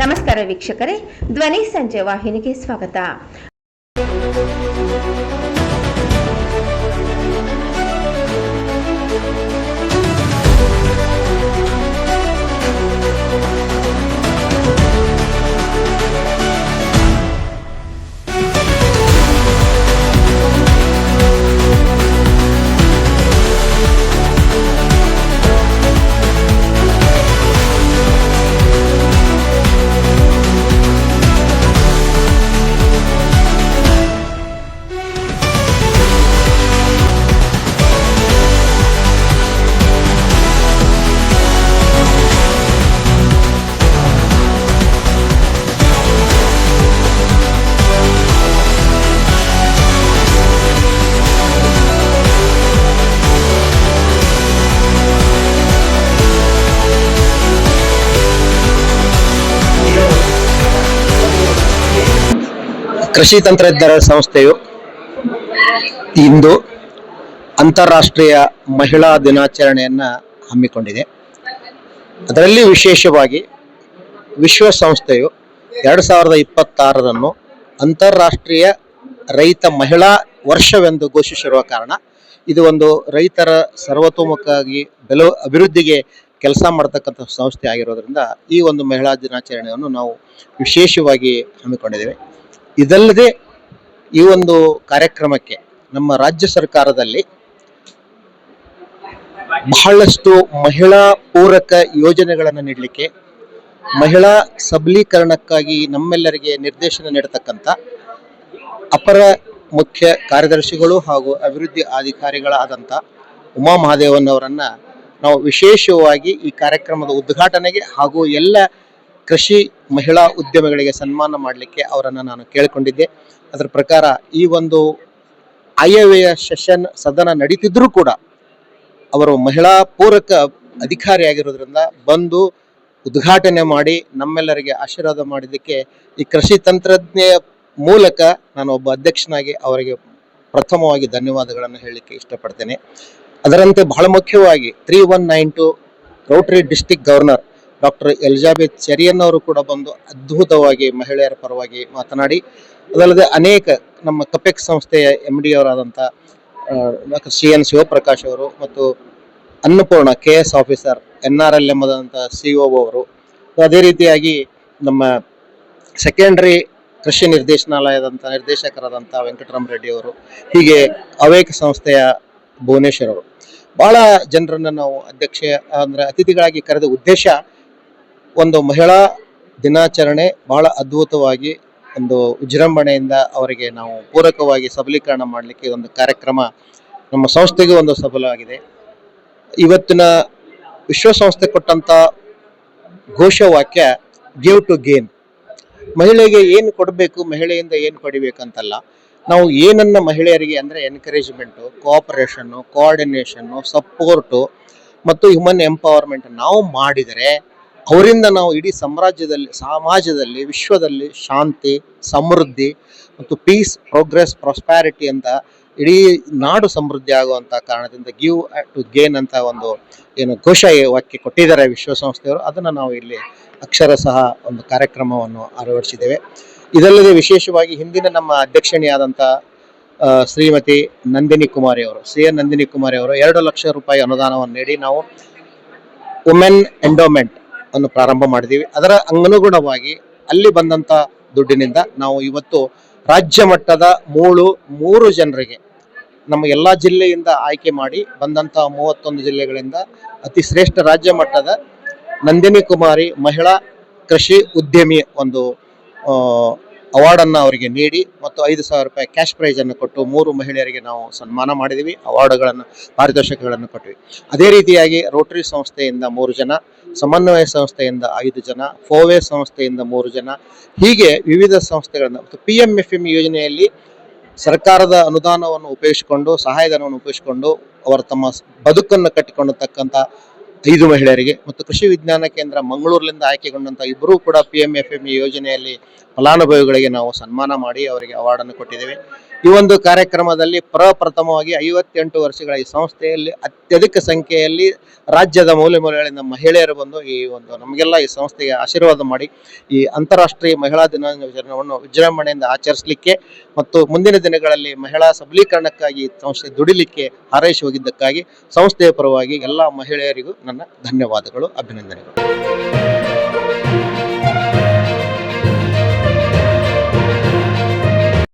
ನಮಸ್ಕಾರ ವೀಕ್ಷಕರೇ, ಧ್ವನಿ ಸಂಜೆ ವಾಹಿನಿಗೆ ಸ್ವಾಗತ. ಕೃಷಿ ತಂತ್ರಜ್ಞರ ಸಂಸ್ಥೆಯು ಇಂದು ಅಂತಾರಾಷ್ಟ್ರೀಯ ಮಹಿಳಾ ದಿನಾಚರಣೆಯನ್ನು ಹಮ್ಮಿಕೊಂಡಿದೆ. ಅದರಲ್ಲಿ ವಿಶೇಷವಾಗಿ ವಿಶ್ವಸಂಸ್ಥೆಯು 2026 ಅಂತಾರಾಷ್ಟ್ರೀಯ ರೈತ ಮಹಿಳಾ ವರ್ಷವೆಂದು ಘೋಷಿಸಿರುವ ಕಾರಣ ಇದು ಒಂದು ರೈತರ ಸರ್ವತೋಮುಖವಾಗಿ ಅಭಿವೃದ್ಧಿಗೆ ಕೆಲಸ ಮಾಡತಕ್ಕಂಥ ಸಂಸ್ಥೆ ಆಗಿರೋದ್ರಿಂದ ಈ ಒಂದು ಮಹಿಳಾ ದಿನಾಚರಣೆಯನ್ನು ನಾವು ವಿಶೇಷವಾಗಿ ಹಮ್ಮಿಕೊಂಡಿದ್ದೇವೆ. ಇದಲ್ಲದೆ ಈ ಒಂದು ಕಾರ್ಯಕ್ರಮಕ್ಕೆ ನಮ್ಮ ರಾಜ್ಯ ಸರ್ಕಾರದಲ್ಲಿ ಬಹಳಷ್ಟು ಮಹಿಳಾ ಪೂರಕ ಯೋಜನೆಗಳನ್ನು ನೀಡಲಿಕ್ಕೆ, ಮಹಿಳಾ ಸಬಲೀಕರಣಕ್ಕಾಗಿ ನಮ್ಮೆಲ್ಲರಿಗೆ ನಿರ್ದೇಶನ ನೀಡತಕ್ಕಂಥ ಅಪರ ಮುಖ್ಯ ಕಾರ್ಯದರ್ಶಿಗಳು ಹಾಗೂ ಅಭಿವೃದ್ಧಿ ಅಧಿಕಾರಿಗಳಾದಂಥ ಉಮಾ ಮಹಾದೇವನ್ ಅವರನ್ನು ನಾವು ವಿಶೇಷವಾಗಿ ಈ ಕಾರ್ಯಕ್ರಮದ ಉದ್ಘಾಟನೆಗೆ ಹಾಗೂ ಎಲ್ಲ ಕೃಷಿ ಮಹಿಳಾ ಉದ್ಯಮಿಗಳಿಗೆ ಸನ್ಮಾನ ಮಾಡಲಿಕ್ಕೆ ಅವರನ್ನು ನಾನು ಕೇಳಿಕೊಂಡಿದ್ದೆ. ಅದರ ಪ್ರಕಾರ ಈ ಒಂದು ಆಯವ್ಯಯ ಸೆಷನ್ ಸದನ ನಡೀತಿದ್ರೂ ಕೂಡ ಅವರು ಮಹಿಳಾ ಪೂರಕ ಅಧಿಕಾರಿಯಾಗಿರೋದ್ರಿಂದ ಬಂದು ಉದ್ಘಾಟನೆ ಮಾಡಿ ನಮ್ಮೆಲ್ಲರಿಗೆ ಆಶೀರ್ವಾದ ಮಾಡಿದ್ದಕ್ಕೆ ಈ ಕೃಷಿ ತಂತ್ರಜ್ಞೆಯ ಮೂಲಕ ನಾನು ಒಬ್ಬ ಅಧ್ಯಕ್ಷನಾಗಿ ಅವರಿಗೆ ಪ್ರಥಮವಾಗಿ ಧನ್ಯವಾದಗಳನ್ನು ಹೇಳಲಿಕ್ಕೆ ಇಷ್ಟಪಡ್ತೇನೆ. ಅದರಂತೆ ಬಹಳ ಮುಖ್ಯವಾಗಿ 3192 rotary district governor doctor Elizabeth Cherian ಅವರು ಕೂಡ ಬಂದು ಅದ್ಭುತವಾಗಿ ಮಹಿಳೆಯರ ಪರವಾಗಿ ಮಾತನಾಡಿ, ಅದಲ್ಲದೆ ಅನೇಕ ನಮ್ಮ ಕಪೆಕ್ಸ್ ಸಂಸ್ಥೆಯ MD ಅವರಾದಂಥ ಡಾಕ್ಟರ್ CN ಶಿವಪ್ರಕಾಶ್ ಅವರು ಮತ್ತು ಅನ್ನಪೂರ್ಣ KS ಆಫೀಸರ್ NRLM ಆದಂಥ CO ಅವರು, ಅದೇ ರೀತಿಯಾಗಿ ನಮ್ಮ ಸೆಕೆಂಡರಿ ಕೃಷಿ ನಿರ್ದೇಶನಾಲಯದಂಥ ನಿರ್ದೇಶಕರಾದಂಥ ವೆಂಕಟರಾಮ ರೆಡ್ಡಿ ಅವರು, ಹೀಗೆ ಅವೇಕ ಸಂಸ್ಥೆಯ ಭುವನೇಶ್ವರ್ ಅವರು, ಬಹಳ ಜನರನ್ನು ನಾವು ಅತಿಥಿಗಳಾಗಿ ಕರೆದ ಉದ್ದೇಶ ಒಂದು ಮಹಿಳಾ ದಿನಾಚರಣೆ ಬಹಳ ಅದ್ಭುತವಾಗಿ ಒಂದು ವಿಜೃಂಭಣೆಯಿಂದ ಅವರಿಗೆ ನಾವು ಪೂರಕವಾಗಿ ಸಬಲೀಕರಣ ಮಾಡಲಿಕ್ಕೆ ಒಂದು ಕಾರ್ಯಕ್ರಮ ನಮ್ಮ ಸಂಸ್ಥೆಗೆ ಒಂದು ಸಫಲವಾಗಿದೆ. ಇವತ್ತಿನ ವಿಶ್ವಸಂಸ್ಥೆ ಕೊಟ್ಟಂಥ ಘೋಷವಾಕ್ಯ ಗಿವ್ ಟು ಗೇನ್. ಮಹಿಳೆಗೆ ಏನು ಕೊಡಬೇಕು, ಮಹಿಳೆಯಿಂದ ಏನು ಪಡಿಬೇಕಂತಲ್ಲ, ನಾವು ಏನನ್ನ ಮಹಿಳೆಯರಿಗೆ ಅಂದರೆ ಎನ್ಕರೇಜ್ಮೆಂಟು, ಕೋಆಪರೇಷನ್ನು, ಕೋಆರ್ಡಿನೇಷನ್ನು, ಸಪೋರ್ಟು ಮತ್ತು ಹ್ಯೂಮನ್ ಎಂಪವರ್ಮೆಂಟ್ ನಾವು ಮಾಡಿದರೆ ಅವರಿಂದ ನಾವು ಇಡೀ ಸಮಾಜದಲ್ಲಿ ವಿಶ್ವದಲ್ಲಿ ಶಾಂತಿ, ಸಮೃದ್ಧಿ ಮತ್ತು ಪೀಸ್, ಪ್ರೋಗ್ರೆಸ್, ಪ್ರಾಸ್ಪ್ಯಾರಿಟಿ ಅಂತ ಇಡೀ ನಾಡು ಸಮೃದ್ಧಿ ಆಗುವಂಥ ಕಾರಣದಿಂದ ಗಿವ್ ಟು ಗೇನ್ ಅಂತ ಒಂದು ಏನು ಘೋಷ ವಾಕ್ಯ ಕೊಟ್ಟಿದ್ದಾರೆ ವಿಶ್ವಸಂಸ್ಥೆಯವರು, ಅದನ್ನು ನಾವು ಇಲ್ಲಿ ಅಕ್ಷರಶಃ ಒಂದು ಕಾರ್ಯಕ್ರಮವನ್ನು ಅಳವಡಿಸಿದ್ದೇವೆ. ಇದಲ್ಲದೆ ವಿಶೇಷವಾಗಿ ಹಿಂದಿನ ನಮ್ಮ ಅಧ್ಯಕ್ಷಣಿಯಾದಂಥ ಶ್ರೀಮತಿ ನಂದಿನಿ ಕುಮಾರಿ ಅವರು, CN ನಂದಿನಿ ಕುಮಾರಿ ಅವರು 2 ಲಕ್ಷ ರೂಪಾಯಿ ಅನುದಾನವನ್ನು ನೀಡಿ ನಾವು ವುಮೆನ್ ಎಂಡೋಮೆಂಟ್ ಅನ್ನು ಪ್ರಾರಂಭ ಮಾಡಿದ್ದೀವಿ. ಅದರ ಅನುಗುಣವಾಗಿ ಅಲ್ಲಿ ಬಂದಂಥ ದುಡ್ಡಿನಿಂದ ನಾವು ಇವತ್ತು ರಾಜ್ಯ ಮಟ್ಟದ 3 ಜನರಿಗೆ ನಮ್ಮ ಎಲ್ಲ ಜಿಲ್ಲೆಯಿಂದ ಆಯ್ಕೆ ಮಾಡಿ ಬಂದಂಥ 31 ಜಿಲ್ಲೆಗಳಿಂದ ಅತಿ ಶ್ರೇಷ್ಠ ರಾಜ್ಯ ಮಟ್ಟದ ನಂದಿನಿ ಕುಮಾರಿ ಮಹಿಳಾ ಕೃಷಿ ಉದ್ಯಮಿ ಒಂದು ಅವಾರ್ಡನ್ನು ಅವರಿಗೆ ನೀಡಿ ಮತ್ತು 5,000 ರೂಪಾಯಿ ಕ್ಯಾಶ್ ಪ್ರೈಜನ್ನು ಕೊಟ್ಟು 3 ಮಹಿಳೆಯರಿಗೆ ನಾವು ಸನ್ಮಾನ ಮಾಡಿದ್ದೀವಿ, ಅವಾರ್ಡ್ಗಳನ್ನು, ಪಾರಿತೋಷಕಗಳನ್ನು ಕೊಟ್ಟಿವಿ. ಅದೇ ರೀತಿಯಾಗಿ ರೋಟರಿ ಸಂಸ್ಥೆಯಿಂದ 3 ಜನ, ಸಮನ್ವಯ ಸಂಸ್ಥೆಯಿಂದ 5 ಜನ, ಫೋವೆ ಸಂಸ್ಥೆಯಿಂದ 3 ಜನ, ಹೀಗೆ ವಿವಿಧ ಸಂಸ್ಥೆಗಳಿಂದ ಮತ್ತು PMFM ಯೋಜನೆಯಲ್ಲಿ ಸರ್ಕಾರದ ಅನುದಾನವನ್ನು ಉಪಯೋಗಿಸಿಕೊಂಡು, ಸಹಾಯಧನವನ್ನು ಉಪಯೋಗಿಸಿಕೊಂಡು ಅವರು ತಮ್ಮ ಬದುಕನ್ನು ಕಟ್ಟಿಕೊಂಡತಕ್ಕಂಥ 5 ಮಹಿಳೆಯರಿಗೆ ಮತ್ತು ಕೃಷಿ ವಿಜ್ಞಾನ ಕೇಂದ್ರ ಮಂಗಳೂರಿನಿಂದ ಆಯ್ಕೆಗೊಂಡಂಥ 2 ಕೂಡ PMFM ಯೋಜನೆಯಲ್ಲಿ ಫಲಾನುಭವಿಗಳಿಗೆ ನಾವು ಸನ್ಮಾನ ಮಾಡಿ ಅವರಿಗೆ ಅವಾರ್ಡನ್ನು ಕೊಟ್ಟಿದ್ದೇವೆ. ಈ ಒಂದು ಕಾರ್ಯಕ್ರಮದಲ್ಲಿ ಪ್ರಪ್ರಥಮವಾಗಿ 58 ವರ್ಷಗಳ ಈ ಸಂಸ್ಥೆಯಲ್ಲಿ ಅತ್ಯಧಿಕ ಸಂಖ್ಯೆಯಲ್ಲಿ ರಾಜ್ಯದ ಮೂಲೆ ಮೂಲೆಗಳಿಂದ ಮಹಿಳೆಯರು ಬಂದು ಈ ಒಂದು ನಮಗೆಲ್ಲ ಈ ಸಂಸ್ಥೆಗೆ ಆಶೀರ್ವಾದ ಮಾಡಿ ಈ ಅಂತಾರಾಷ್ಟ್ರೀಯ ಮಹಿಳಾ ದಿನಾಚರಣೆಯನ್ನು ವಿಜೃಂಭಣೆಯಿಂದ ಆಚರಿಸಲಿಕ್ಕೆ ಮತ್ತು ಮುಂದಿನ ದಿನಗಳಲ್ಲಿ ಮಹಿಳಾ ಸಬಲೀಕರಣಕ್ಕಾಗಿ ಸಂಸ್ಥೆ ದುಡಿಲಿಕ್ಕೆ ಹಾರೈಸಿ ಹೋಗಿದ್ದಕ್ಕಾಗಿ ಸಂಸ್ಥೆಯ ಪರವಾಗಿ ಎಲ್ಲ ಮಹಿಳೆಯರಿಗೂ ನನ್ನ ಧನ್ಯವಾದಗಳು, ಅಭಿನಂದನೆಗಳು.